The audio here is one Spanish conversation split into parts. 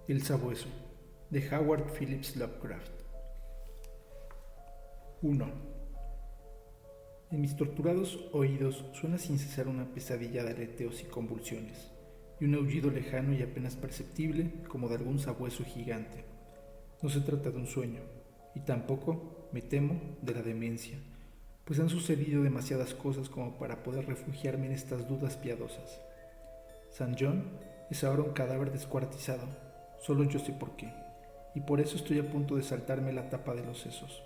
El Sabueso, de Howard Phillips Lovecraft. 1. En mis torturados oídos suena sin cesar una pesadilla de aleteos y convulsiones, y un aullido lejano y apenas perceptible como de algún sabueso gigante. No se trata de un sueño, y tampoco, me temo, de la demencia, pues han sucedido demasiadas cosas como para poder refugiarme en estas dudas piadosas. San John es ahora un cadáver descuartizado, solo yo sé por qué, y por eso estoy a punto de saltarme la tapa de los sesos,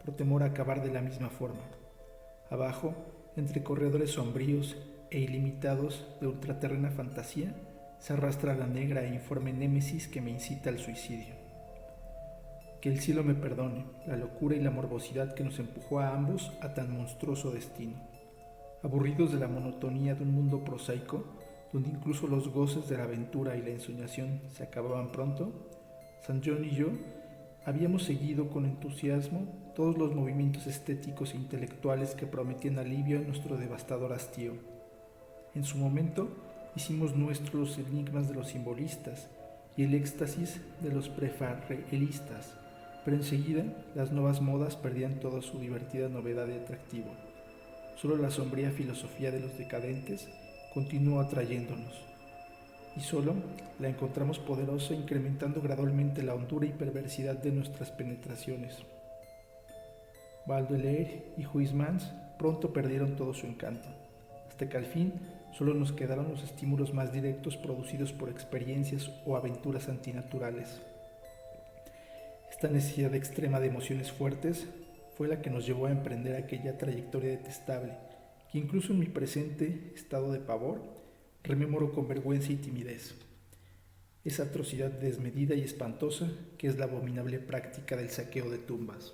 por temor a acabar de la misma forma. Abajo, entre corredores sombríos e ilimitados de ultraterrena fantasía, se arrastra la negra e informe némesis que me incita al suicidio. Que el cielo me perdone la locura y la morbosidad que nos empujó a ambos a tan monstruoso destino. Aburridos de la monotonía de un mundo prosaico, donde incluso los goces de la aventura y la ensoñación se acababan pronto, San John y yo habíamos seguido con entusiasmo todos los movimientos estéticos e intelectuales que prometían alivio a nuestro devastador hastío. En su momento hicimos nuestros los enigmas de los simbolistas y el éxtasis de los prefarreelistas, pero enseguida las nuevas modas perdían toda su divertida novedad y atractivo. Solo la sombría filosofía de los decadentes continuó atrayéndonos, y solo la encontramos poderosa incrementando gradualmente la hondura y perversidad de nuestras penetraciones. Baudelaire y Huysmans pronto perdieron todo su encanto, hasta que al fin solo nos quedaron los estímulos más directos producidos por experiencias o aventuras antinaturales. Esta necesidad extrema de emociones fuertes fue la que nos llevó a emprender aquella trayectoria detestable, que incluso en mi presente estado de pavor rememoro con vergüenza y timidez. Esa atrocidad desmedida y espantosa que es la abominable práctica del saqueo de tumbas.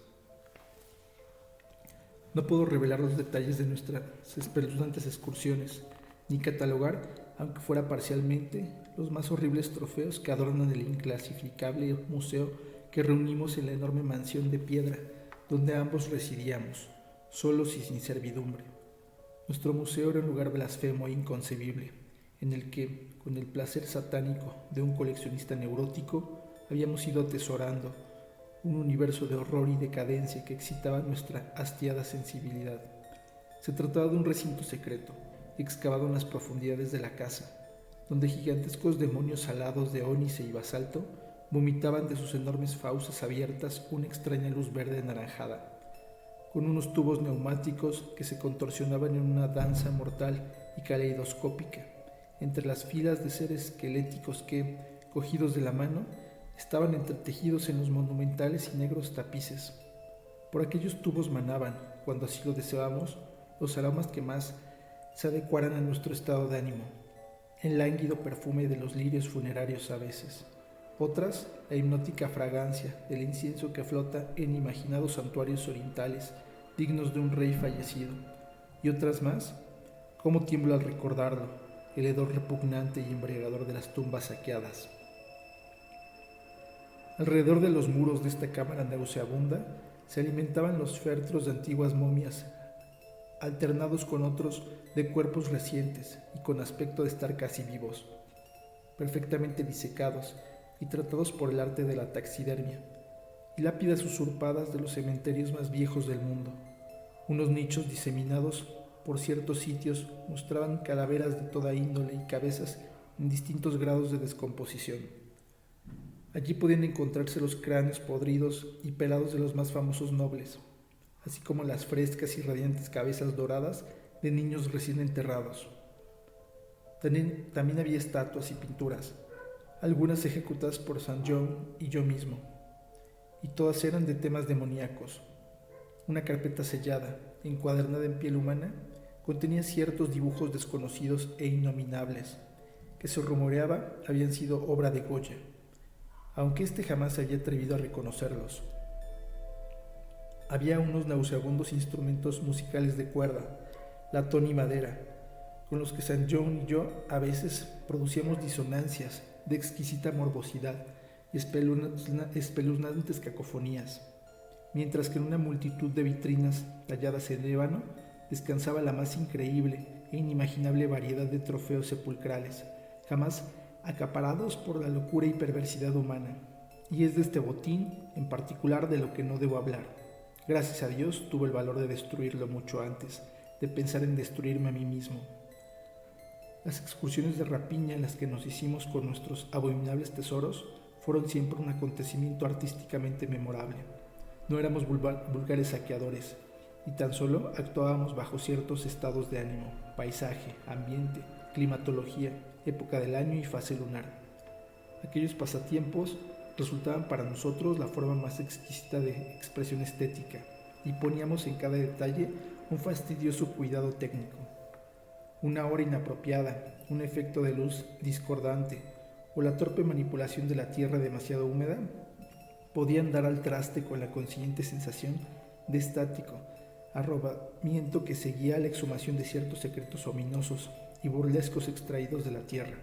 No puedo revelar los detalles de nuestras espeluznantes excursiones, ni catalogar, aunque fuera parcialmente, los más horribles trofeos que adornan el inclasificable museo que reunimos en la enorme mansión de piedra donde ambos residíamos, solos y sin servidumbre. Nuestro museo era un lugar blasfemo e inconcebible, en el que, con el placer satánico de un coleccionista neurótico, habíamos ido atesorando un universo de horror y decadencia que excitaba nuestra hastiada sensibilidad. Se trataba de un recinto secreto, excavado en las profundidades de la casa, donde gigantescos demonios alados de ónice y basalto vomitaban de sus enormes fauces abiertas una extraña luz verde anaranjada, con unos tubos neumáticos que se contorsionaban en una danza mortal y caleidoscópica, entre las filas de seres esqueléticos que, cogidos de la mano, estaban entretejidos en los monumentales y negros tapices. Por aquellos tubos manaban, cuando así lo deseábamos, los aromas que más se adecuaran a nuestro estado de ánimo, el lánguido perfume de los lirios funerarios a veces, otras la hipnótica fragancia del incienso que flota en imaginados santuarios orientales dignos de un rey fallecido, y otras más, cómo tiemblo al recordarlo, el hedor repugnante y embriagador de las tumbas saqueadas. Alrededor de los muros de esta cámara nauseabunda se alimentaban los féretros de antiguas momias, alternados con otros de cuerpos recientes y con aspecto de estar casi vivos, perfectamente disecados y tratados por el arte de la taxidermia, y lápidas usurpadas de los cementerios más viejos del mundo. Unos nichos diseminados por ciertos sitios mostraban calaveras de toda índole y cabezas en distintos grados de descomposición. Allí podían encontrarse los cráneos podridos y pelados de los más famosos nobles, así como las frescas y radiantes cabezas doradas de niños recién enterrados. También había estatuas y pinturas, algunas ejecutadas por San John y yo mismo, y todas eran de temas demoníacos. Una carpeta sellada, encuadernada en piel humana, contenía ciertos dibujos desconocidos e innominables, que se rumoreaba habían sido obra de Goya, aunque éste jamás se había atrevido a reconocerlos. Había unos nauseabundos instrumentos musicales de cuerda, latón y madera, con los que San John y yo a veces producíamos disonancias de exquisita morbosidad y espeluznantes cacofonías, mientras que en una multitud de vitrinas talladas en ébano descansaba la más increíble e inimaginable variedad de trofeos sepulcrales, jamás acaparados por la locura y perversidad humana. Y es de este botín, en particular, de lo que no debo hablar. Gracias a Dios tuve el valor de destruirlo mucho antes, de pensar en destruirme a mí mismo. Las excursiones de rapiña en las que nos hicimos con nuestros abominables tesoros fueron siempre un acontecimiento artísticamente memorable. No éramos vulgares saqueadores, y tan solo actuábamos bajo ciertos estados de ánimo, paisaje, ambiente, climatología, época del año y fase lunar. Aquellos pasatiempos resultaban para nosotros la forma más exquisita de expresión estética, y poníamos en cada detalle un fastidioso cuidado técnico. Una hora inapropiada, un efecto de luz discordante o la torpe manipulación de la tierra demasiado húmeda podían dar al traste con la consiguiente sensación de estático arrobamiento que seguía a la exhumación de ciertos secretos ominosos y burlescos extraídos de la tierra.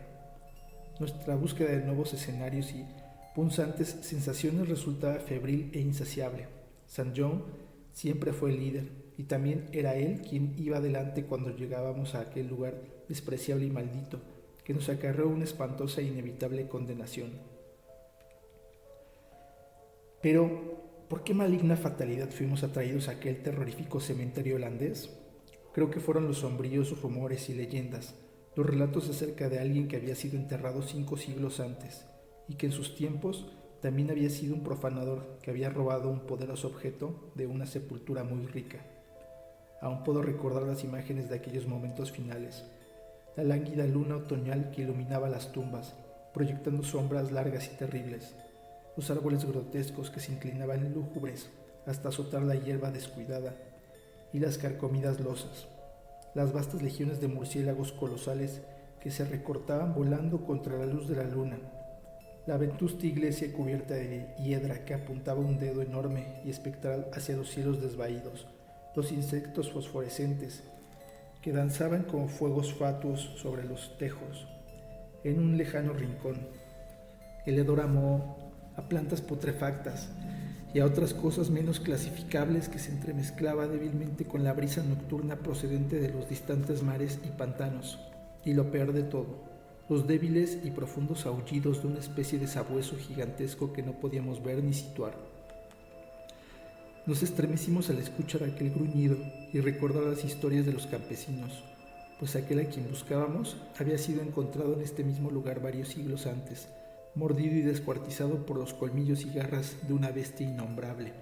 Nuestra búsqueda de nuevos escenarios y punzantes sensaciones resultaba febril e insaciable. St. John siempre fue el líder, y también era él quien iba adelante cuando llegábamos a aquel lugar despreciable y maldito, que nos acarreó una espantosa e inevitable condenación. Pero, ¿por qué maligna fatalidad fuimos atraídos a aquel terrorífico cementerio holandés? Creo que fueron los sombríos rumores y leyendas, los relatos acerca de alguien que había sido enterrado 5 siglos antes, y que en sus tiempos también había sido un profanador que había robado un poderoso objeto de una sepultura muy rica. Aún puedo recordar las imágenes de aquellos momentos finales, la lánguida luna otoñal que iluminaba las tumbas, proyectando sombras largas y terribles, los árboles grotescos que se inclinaban lúgubres hasta azotar la hierba descuidada y las carcomidas losas, las vastas legiones de murciélagos colosales que se recortaban volando contra la luz de la luna, la vetusta iglesia cubierta de hiedra que apuntaba un dedo enorme y espectral hacia los cielos desvaídos, los insectos fosforescentes que danzaban como fuegos fatuos sobre los tejos, en un lejano rincón, el hedor a moho, a plantas putrefactas y a otras cosas menos clasificables que se entremezclaba débilmente con la brisa nocturna procedente de los distantes mares y pantanos, y lo peor de todo, los débiles y profundos aullidos de una especie de sabueso gigantesco que no podíamos ver ni situar. Nos estremecimos al escuchar aquel gruñido y recordar las historias de los campesinos, pues aquel a quien buscábamos había sido encontrado en este mismo lugar varios siglos antes, mordido y descuartizado por los colmillos y garras de una bestia innombrable.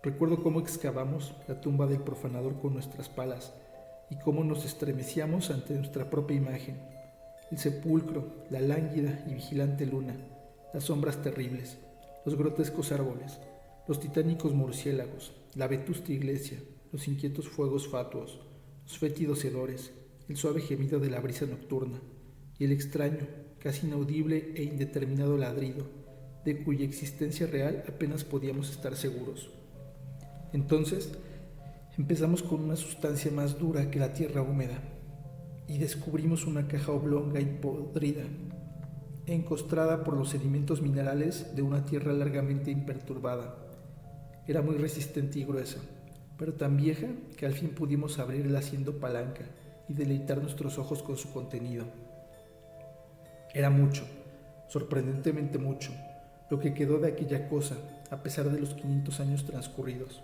Recuerdo cómo excavamos la tumba del profanador con nuestras palas y cómo nos estremecíamos ante nuestra propia imagen, el sepulcro, la lánguida y vigilante luna, las sombras terribles, los grotescos árboles, los titánicos murciélagos, la vetusta iglesia, los inquietos fuegos fatuos, los fétidos hedores, el suave gemido de la brisa nocturna y el extraño, casi inaudible e indeterminado ladrido, de cuya existencia real apenas podíamos estar seguros. Entonces, empezamos con una sustancia más dura que la tierra húmeda, y descubrimos una caja oblonga y podrida, encostrada por los sedimentos minerales de una tierra largamente imperturbada. Era muy resistente y gruesa, pero tan vieja que al fin pudimos abrirla haciendo palanca y deleitar nuestros ojos con su contenido. Era mucho, sorprendentemente mucho, lo que quedó de aquella cosa, a pesar de los 500 años transcurridos.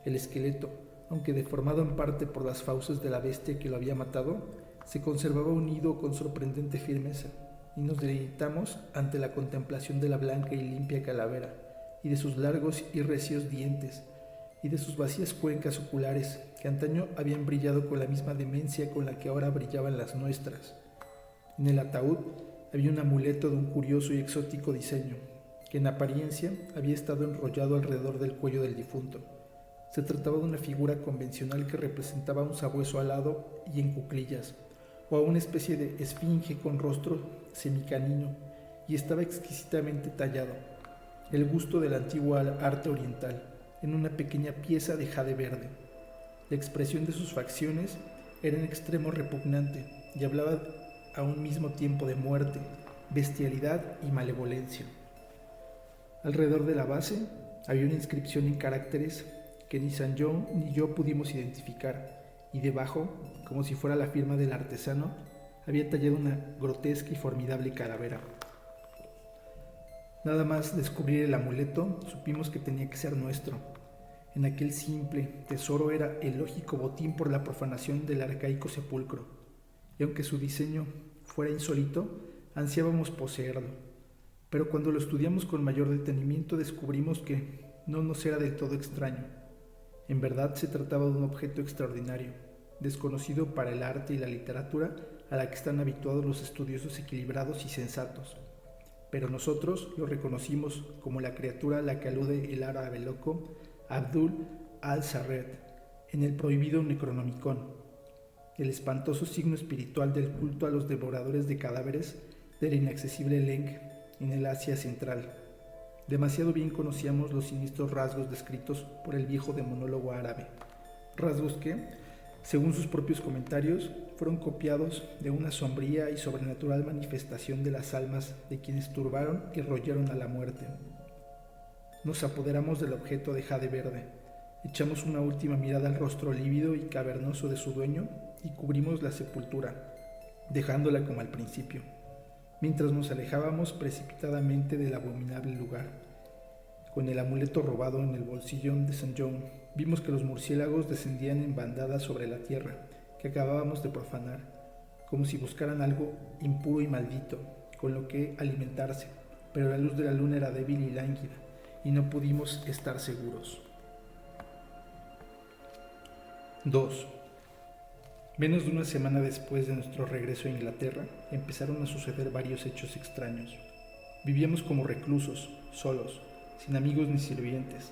El esqueleto, aunque deformado en parte por las fauces de la bestia que lo había matado, se conservaba unido con sorprendente firmeza, y nos deleitamos ante la contemplación de la blanca y limpia calavera, y de sus largos y recios dientes, y de sus vacías cuencas oculares, que antaño habían brillado con la misma demencia con la que ahora brillaban las nuestras. En el ataúd había un amuleto de un curioso y exótico diseño, que en apariencia había estado enrollado alrededor del cuello del difunto. Se trataba de una figura convencional que representaba a un sabueso alado y en cuclillas, o a una especie de esfinge con rostro semicanino, y estaba exquisitamente tallado, el gusto del antiguo arte oriental, en una pequeña pieza de jade verde. La expresión de sus facciones era en extremo repugnante y hablaba a un mismo tiempo de muerte, bestialidad y malevolencia. Alrededor de la base había una inscripción en caracteres que ni St. John ni yo pudimos identificar, y debajo, como si fuera la firma del artesano, había tallado una grotesca y formidable calavera. Nada más descubrir el amuleto, supimos que tenía que ser nuestro. En aquel simple tesoro era el lógico botín por la profanación del arcaico sepulcro, y aunque su diseño fuera insólito, ansiábamos poseerlo. Pero cuando lo estudiamos con mayor detenimiento descubrimos que no nos era del todo extraño. En verdad se trataba de un objeto extraordinario, desconocido para el arte y la literatura a la que están habituados los estudiosos equilibrados y sensatos. Pero nosotros lo reconocimos como la criatura a la que alude el árabe loco Abdul al-Sarred en el prohibido Necronomicon, el espantoso signo espiritual del culto a los devoradores de cadáveres del inaccesible Leng en el Asia Central. Demasiado bien conocíamos los siniestros rasgos descritos por el viejo demonólogo árabe, rasgos que, según sus propios comentarios, fueron copiados de una sombría y sobrenatural manifestación de las almas de quienes turbaron y rollaron a la muerte. Nos apoderamos del objeto de jade verde, echamos una última mirada al rostro lívido y cavernoso de su dueño y cubrimos la sepultura, dejándola como al principio, mientras nos alejábamos precipitadamente del abominable lugar. Con el amuleto robado en el bolsillo de St. John, vimos que los murciélagos descendían en bandadas sobre la tierra que acabábamos de profanar, como si buscaran algo impuro y maldito, con lo que alimentarse, pero la luz de la luna era débil y lánguida, y no pudimos estar seguros. 2. Menos de una semana después de nuestro regreso a Inglaterra, empezaron a suceder varios hechos extraños. Vivíamos como reclusos, solos, sin amigos ni sirvientes,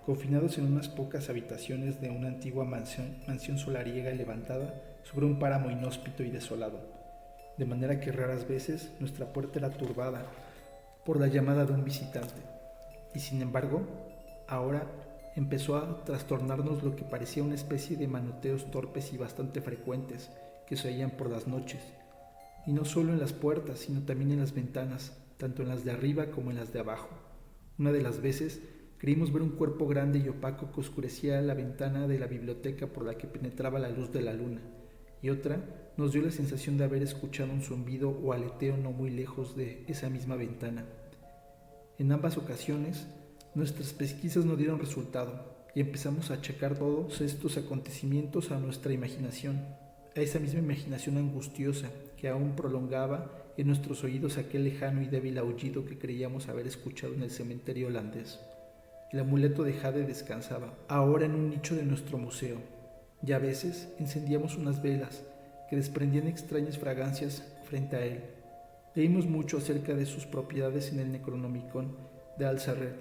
confinados en unas pocas habitaciones de una antigua mansión solariega levantada sobre un páramo inhóspito y desolado, de manera que raras veces nuestra puerta era turbada por la llamada de un visitante, y sin embargo, ahora empezó a trastornarnos lo que parecía una especie de manoteos torpes y bastante frecuentes que se oían por las noches, y no solo en las puertas, sino también en las ventanas, tanto en las de arriba como en las de abajo. Una de las veces creímos ver un cuerpo grande y opaco que oscurecía la ventana de la biblioteca por la que penetraba la luz de la luna, y otra nos dio la sensación de haber escuchado un zumbido o aleteo no muy lejos de esa misma ventana. En ambas ocasiones, nuestras pesquisas no dieron resultado y empezamos a achacar todos estos acontecimientos a nuestra imaginación, a esa misma imaginación angustiosa que aún prolongaba en nuestros oídos aquel lejano y débil aullido que creíamos haber escuchado en el cementerio holandés. El amuleto de jade descansaba, ahora en un nicho de nuestro museo, y a veces encendíamos unas velas que desprendían extrañas fragancias frente a él. Leímos mucho acerca de sus propiedades en el Necronomicon de al-Sarred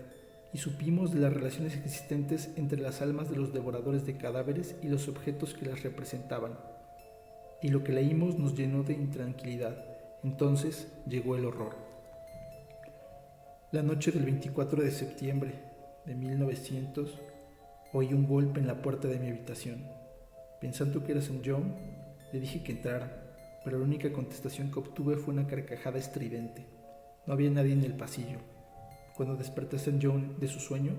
y supimos de las relaciones existentes entre las almas de los devoradores de cadáveres y los objetos que las representaban. Y lo que leímos nos llenó de intranquilidad. Entonces llegó el horror. La noche del 24 de septiembre de 1900 oí un golpe en la puerta de mi habitación. Pensando que era St. John, le dije que entrara, pero la única contestación que obtuve fue una carcajada estridente. No había nadie en el pasillo. Cuando desperté a St. John de su sueño,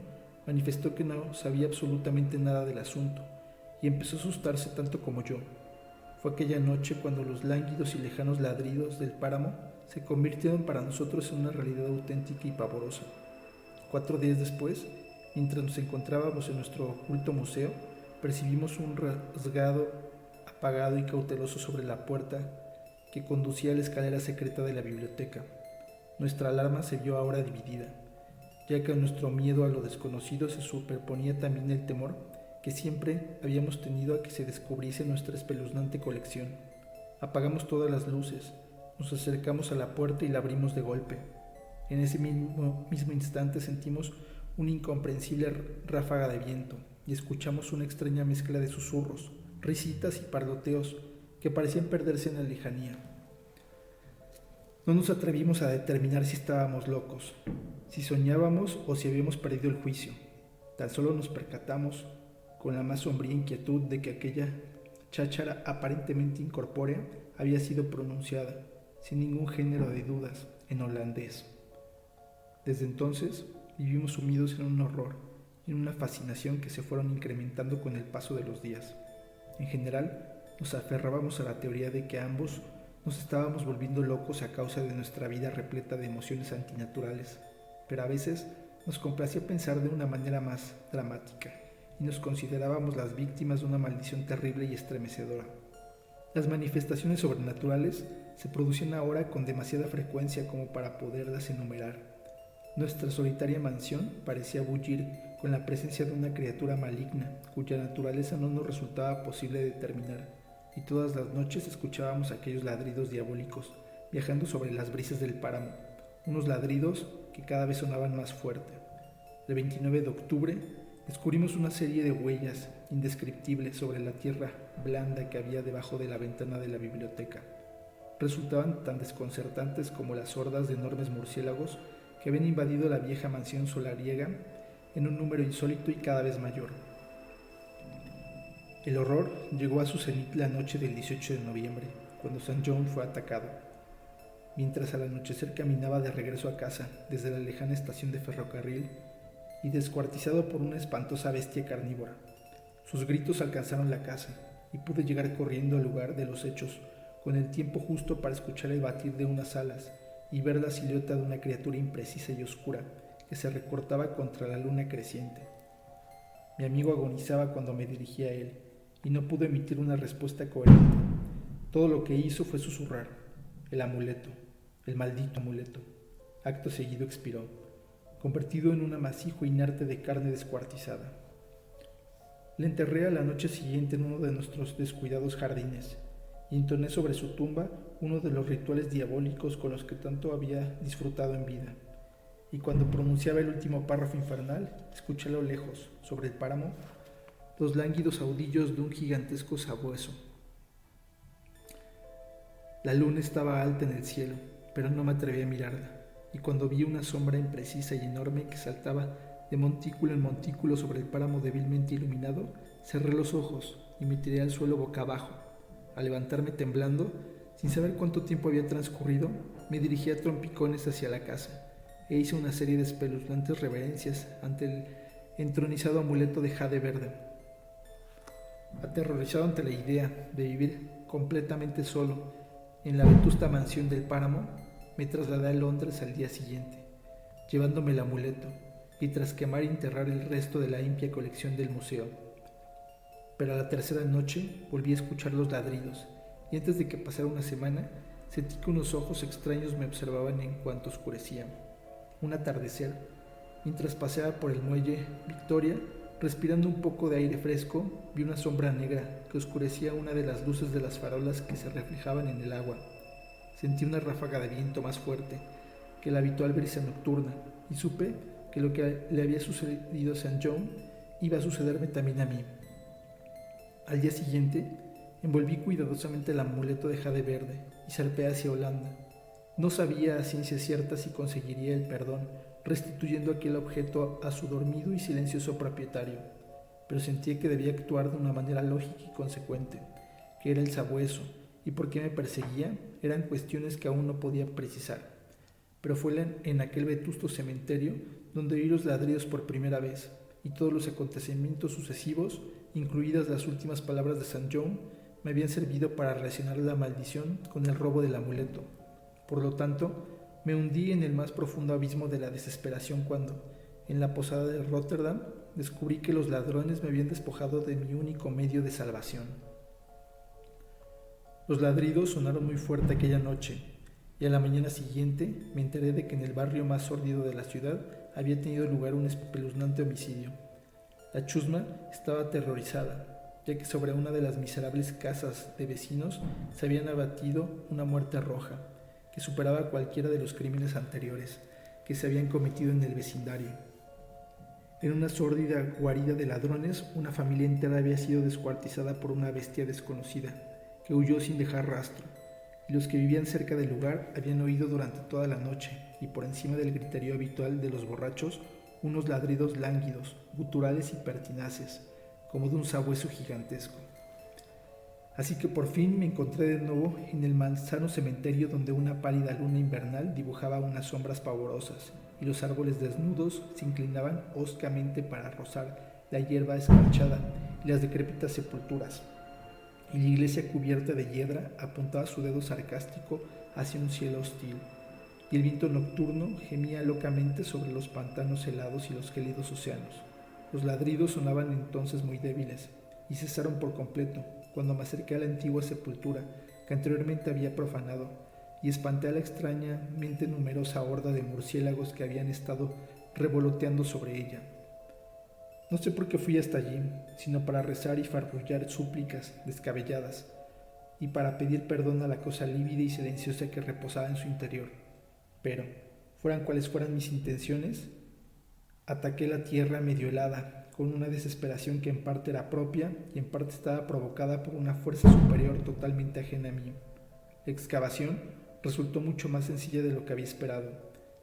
manifestó que no sabía absolutamente nada del asunto y empezó a asustarse tanto como yo. Fue aquella noche cuando los lánguidos y lejanos ladridos del páramo se convirtieron para nosotros en una realidad auténtica y pavorosa. 4 días después, mientras nos encontrábamos en nuestro oculto museo, percibimos un rasgado apagado y cauteloso sobre la puerta que conducía a la escalera secreta de la biblioteca. Nuestra alarma se vio ahora dividida, ya que a nuestro miedo a lo desconocido se superponía también el temor que siempre habíamos tenido a que se descubriese nuestra espeluznante colección. Apagamos todas las luces, nos acercamos a la puerta y la abrimos de golpe. En ese mismo instante sentimos una incomprensible ráfaga de viento y escuchamos una extraña mezcla de susurros, risitas y parloteos que parecían perderse en la lejanía. No nos atrevimos a determinar si estábamos locos, si soñábamos o si habíamos perdido el juicio. Tan solo nos percatamos con la más sombría inquietud de que aquella cháchara aparentemente incorpórea había sido pronunciada, sin ningún género de dudas, en holandés. Desde entonces vivimos sumidos en un horror y en una fascinación que se fueron incrementando con el paso de los días. En general, nos aferrábamos a la teoría de que ambos Nos estábamos volviendo locos a causa de nuestra vida repleta de emociones antinaturales, pero a veces nos complacía pensar de una manera más dramática y nos considerábamos las víctimas de una maldición terrible y estremecedora. Las manifestaciones sobrenaturales se producían ahora con demasiada frecuencia como para poderlas enumerar. Nuestra solitaria mansión parecía bullir con la presencia de una criatura maligna cuya naturaleza no nos resultaba posible determinar, y todas las noches escuchábamos aquellos ladridos diabólicos viajando sobre las brisas del páramo, unos ladridos que cada vez sonaban más fuerte. El 29 de octubre descubrimos una serie de huellas indescriptibles sobre la tierra blanda que había debajo de la ventana de la biblioteca. Resultaban tan desconcertantes como las hordas de enormes murciélagos que habían invadido la vieja mansión solariega en un número insólito y cada vez mayor. El horror llegó a su cenit la noche del 18 de noviembre, cuando St. John fue atacado. Mientras al anochecer caminaba de regreso a casa desde la lejana estación de ferrocarril y descuartizado por una espantosa bestia carnívora, sus gritos alcanzaron la casa y pude llegar corriendo al lugar de los hechos con el tiempo justo para escuchar el batir de unas alas y ver la silueta de una criatura imprecisa y oscura que se recortaba contra la luna creciente. Mi amigo agonizaba cuando me dirigí a él y no pudo emitir una respuesta coherente. Todo lo que hizo fue susurrar: el amuleto, el maldito amuleto. Acto seguido expiró, convertido en un amasijo inerte de carne descuartizada. Le enterré a la noche siguiente en uno de nuestros descuidados jardines y entoné sobre su tumba uno de los rituales diabólicos con los que tanto había disfrutado en vida. Y cuando pronunciaba el último párrafo infernal, escuché a lo lejos, sobre el páramo, los lánguidos aullidos de un gigantesco sabueso. La luna estaba alta en el cielo, pero no me atreví a mirarla, y cuando vi una sombra imprecisa y enorme que saltaba de montículo en montículo sobre el páramo débilmente iluminado, cerré los ojos y me tiré al suelo boca abajo. Al levantarme temblando, sin saber cuánto tiempo había transcurrido, me dirigí a trompicones hacia la casa e hice una serie de espeluznantes reverencias ante el entronizado amuleto de jade verde. Aterrorizado ante la idea de vivir completamente solo en la vetusta mansión del páramo, me trasladé a Londres al día siguiente, llevándome el amuleto, y tras quemar y enterrar el resto de la impia colección del museo. Pero a la tercera noche volví a escuchar los ladridos, y antes de que pasara una semana, sentí que unos ojos extraños me observaban en cuanto oscurecía. Un atardecer, mientras paseaba por el muelle Victoria, respirando un poco de aire fresco, vi una sombra negra que oscurecía una de las luces de las farolas que se reflejaban en el agua. Sentí una ráfaga de viento más fuerte que la habitual brisa nocturna y supe que lo que le había sucedido a St. John iba a sucederme también a mí. Al día siguiente, envolví cuidadosamente el amuleto de jade verde y zarpé hacia Holanda. No sabía a ciencia cierta si conseguiría el perdón restituyendo aquel objeto a su dormido y silencioso propietario, pero sentía que debía actuar de una manera lógica y consecuente, que era el sabueso, y por qué me perseguía eran cuestiones que aún no podía precisar. Pero fue en aquel vetusto cementerio donde oí los ladridos por primera vez, y todos los acontecimientos sucesivos, incluidas las últimas palabras de St. John, me habían servido para relacionar la maldición con el robo del amuleto. Por lo tanto, me hundí en el más profundo abismo de la desesperación cuando, en la posada de Rotterdam, descubrí que los ladrones me habían despojado de mi único medio de salvación. Los ladridos sonaron muy fuerte aquella noche, y a la mañana siguiente me enteré de que en el barrio más sórdido de la ciudad había tenido lugar un espeluznante homicidio. La chusma estaba aterrorizada, ya que sobre una de las miserables casas de vecinos se habían abatido una muerte roja, que superaba cualquiera de los crímenes anteriores que se habían cometido en el vecindario. En una sórdida guarida de ladrones, una familia entera había sido descuartizada por una bestia desconocida, que huyó sin dejar rastro, y los que vivían cerca del lugar habían oído durante toda la noche, y por encima del griterío habitual de los borrachos, unos ladridos lánguidos, guturales y pertinaces, como de un sabueso gigantesco. Así que por fin me encontré de nuevo en el malsano cementerio donde una pálida luna invernal dibujaba unas sombras pavorosas y los árboles desnudos se inclinaban hoscamente para rozar la hierba escarchada y las decrépitas sepulturas. y la iglesia cubierta de hiedra apuntaba su dedo sarcástico hacia un cielo hostil, y el viento nocturno gemía locamente sobre los pantanos helados y los gélidos océanos. Los ladridos sonaban entonces muy débiles, y cesaron por completo cuando me acerqué a la antigua sepultura que anteriormente había profanado, y espanté a la extrañamente numerosa horda de murciélagos que habían estado revoloteando sobre ella. No sé por qué fui hasta allí, sino para rezar y farfullar súplicas descabelladas, y para pedir perdón a la cosa lívida y silenciosa que reposaba en su interior. Pero, fueran cuales fueran mis intenciones, ataqué la tierra medio helada, con una desesperación que en parte era propia y en parte estaba provocada por una fuerza superior totalmente ajena a mí. La excavación resultó mucho más sencilla de lo que había esperado,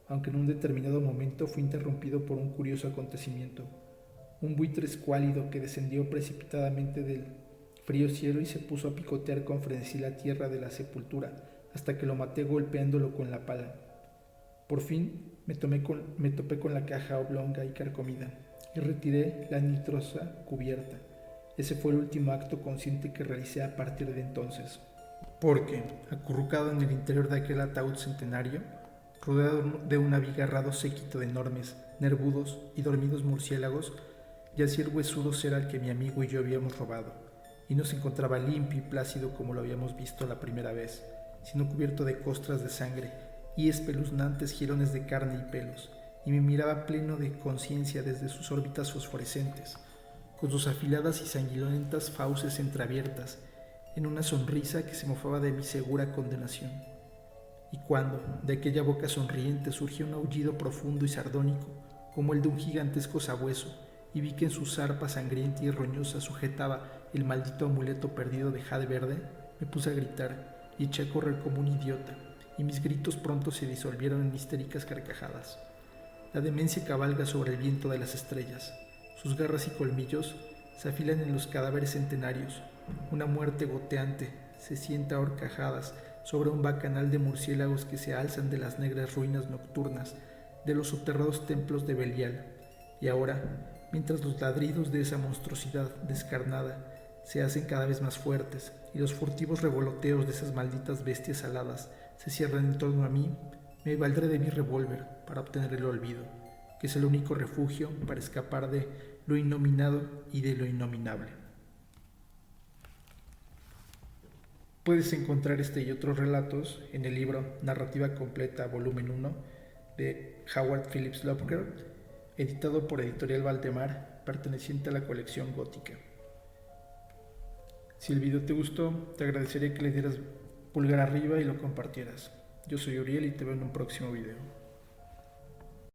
aunque en un determinado momento fue interrumpido por un curioso acontecimiento. Un buitre escuálido que descendió precipitadamente del frío cielo y se puso a picotear con frenesí la tierra de la sepultura hasta que lo maté golpeándolo con la pala. Por fin me topé con la caja oblonga y carcomida y retiré la nitrosa cubierta. Ese fue el último acto consciente que realicé a partir de entonces. Porque, acurrucado en el interior de aquel ataúd centenario, rodeado de un abigarrado séquito de enormes, nervudos y dormidos murciélagos, yacía el huesudo ser al que mi amigo y yo habíamos robado, y no se encontraba limpio y plácido como lo habíamos visto la primera vez, sino cubierto de costras de sangre y espeluznantes jirones de carne y pelos, y me miraba pleno de conciencia desde sus órbitas fosforescentes, con sus afiladas y sanguinolentas fauces entreabiertas, en una sonrisa que se mofaba de mi segura condenación. Y cuando de aquella boca sonriente surgió un aullido profundo y sardónico, como el de un gigantesco sabueso, y vi que en su zarpa sangrienta y roñosa sujetaba el maldito amuleto perdido de jade verde, me puse a gritar y eché a correr como un idiota, y mis gritos pronto se disolvieron en histéricas carcajadas. La demencia cabalga sobre el viento de las estrellas. Sus garras y colmillos se afilan en los cadáveres centenarios. Una muerte goteante se sienta a horcajadas sobre un bacanal de murciélagos que se alzan de las negras ruinas nocturnas de los soterrados templos de Belial. Y ahora, mientras los ladridos de esa monstruosidad descarnada se hacen cada vez más fuertes y los furtivos revoloteos de esas malditas bestias aladas se cierran en torno a mí, me valdré de mi revólver para obtener el olvido, que es el único refugio para escapar de lo innominado y de lo innominable. Puedes encontrar este y otros relatos en el libro Narrativa Completa, volumen 1, de Howard Phillips Lovecraft, editado por Editorial Valdemar, perteneciente a la colección Gótica. Si el video te gustó, te agradecería que le dieras pulgar arriba y lo compartieras. Yo soy Uriel y te veo en un próximo video.